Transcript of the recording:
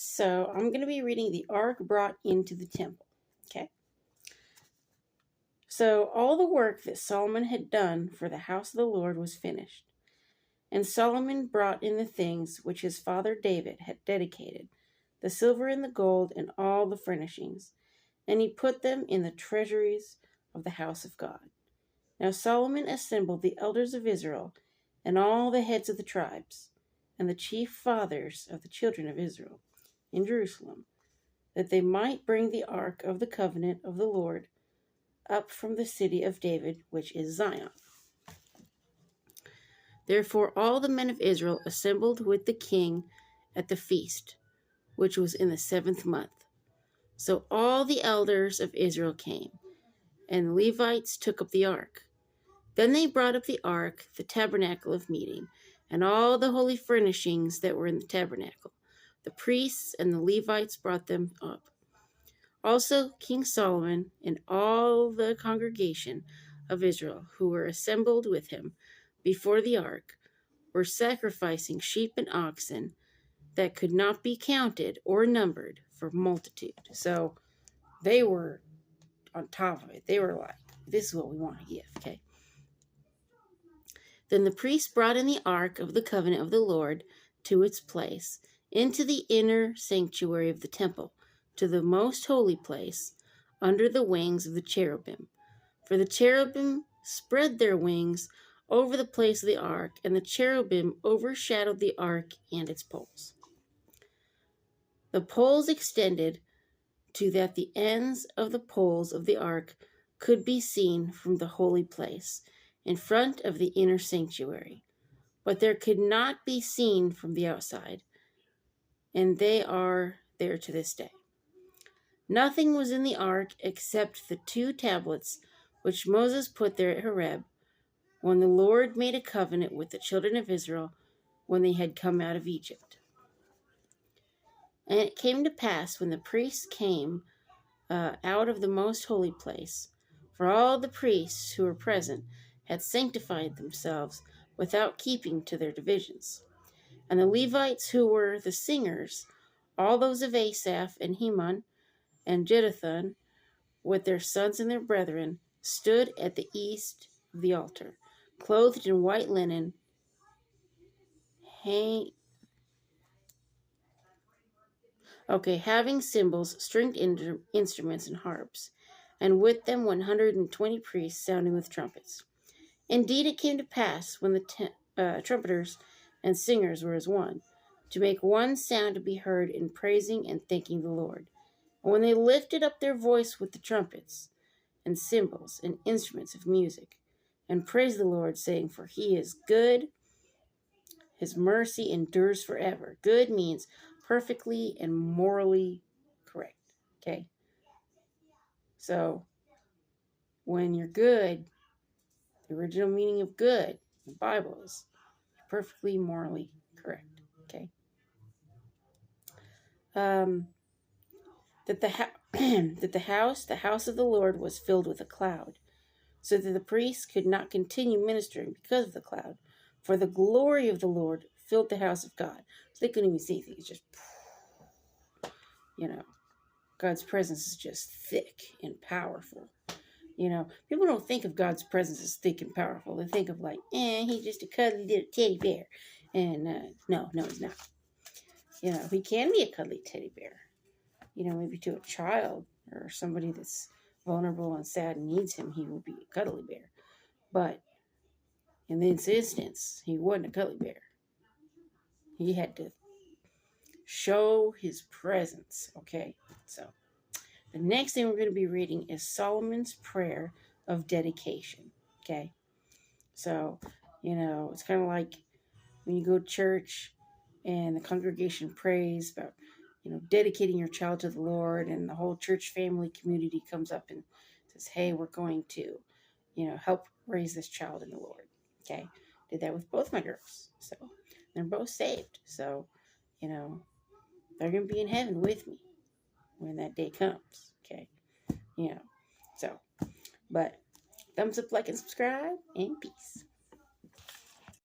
So I'm going to be reading the ark brought into the temple. Okay. So all the work that Solomon had done for the house of the Lord was finished. And Solomon brought in the things which his father David had dedicated, the silver and the gold and all the furnishings, and he put them in the treasuries of the house of God. Now Solomon assembled the elders of Israel and all the heads of the tribes and the chief fathers of the children of Israel in Jerusalem, that they might bring the ark of the covenant of the Lord up from the city of David, which is Zion. Therefore all the men of Israel assembled with the king at the feast, which was in the 7th month. So all the elders of Israel came, and the Levites took up the ark. Then they brought up the ark, the tabernacle of meeting, and all the holy furnishings that were in the tabernacle. The priests and the Levites brought them up. Also King Solomon and all the congregation of Israel who were assembled with him before the ark were sacrificing sheep and oxen that could not be counted or numbered for multitude. So they were on top of it. They were like, this is what we want to give, okay? Then the priest brought in the ark of the covenant of the Lord to its place, into the inner sanctuary of the temple, to the most holy place, under the wings of the cherubim. For the cherubim spread their wings over the place of the ark, and the cherubim overshadowed the ark and its poles. The poles extended to that the ends of the poles of the ark could be seen from the holy place, in front of the inner sanctuary, but there could not be seen from the outside, and they are there to this day. Nothing was in the ark except the 2 tablets which Moses put there at Horeb, when the Lord made a covenant with the children of Israel when they had come out of Egypt. And it came to pass, when the priests came out of the most holy place, for all the priests who were present had sanctified themselves without keeping to their divisions. And the Levites who were the singers, all those of Asaph and Heman and Jeduthun, with their sons and their brethren, stood at the east of the altar, clothed in white linen, having cymbals, stringed instruments, and harps, and with them 120 priests sounding with trumpets. Indeed, it came to pass, when the trumpeters and singers were as one, to make one sound to be heard in praising and thanking the Lord. And when they lifted up their voice with the trumpets and cymbals and instruments of music, and praised the Lord, saying, for he is good, his mercy endures forever. Good means perfectly and morally correct, okay? So, when you're good, the original meaning of good in the Bible is perfectly morally correct, okay? That the house of the Lord was filled with a cloud, so that the priests could not continue ministering because of the cloud, for the glory of the Lord filled the house of God. So they couldn't even see things, just, God's presence is just thick and powerful. People don't think of God's presence as thick and powerful. They think of like, he's just a cuddly little teddy bear. And no, he's not. He can be a cuddly teddy bear. Maybe to a child or somebody that's vulnerable and sad and needs him, he will be a cuddly bear. But in this instance, he wasn't a cuddly bear. He had to show his presence, okay? So, the next thing we're going to be reading is Solomon's prayer of dedication, okay? So, it's kind of like when you go to church and the congregation prays about, dedicating your child to the Lord, and the whole church family community comes up and says, hey, we're going to, help raise this child in the Lord, okay? Did that with both my girls, so they're both saved, so, they're going to be in heaven with me when that day comes, okay? So, but thumbs up, like, and subscribe, and peace.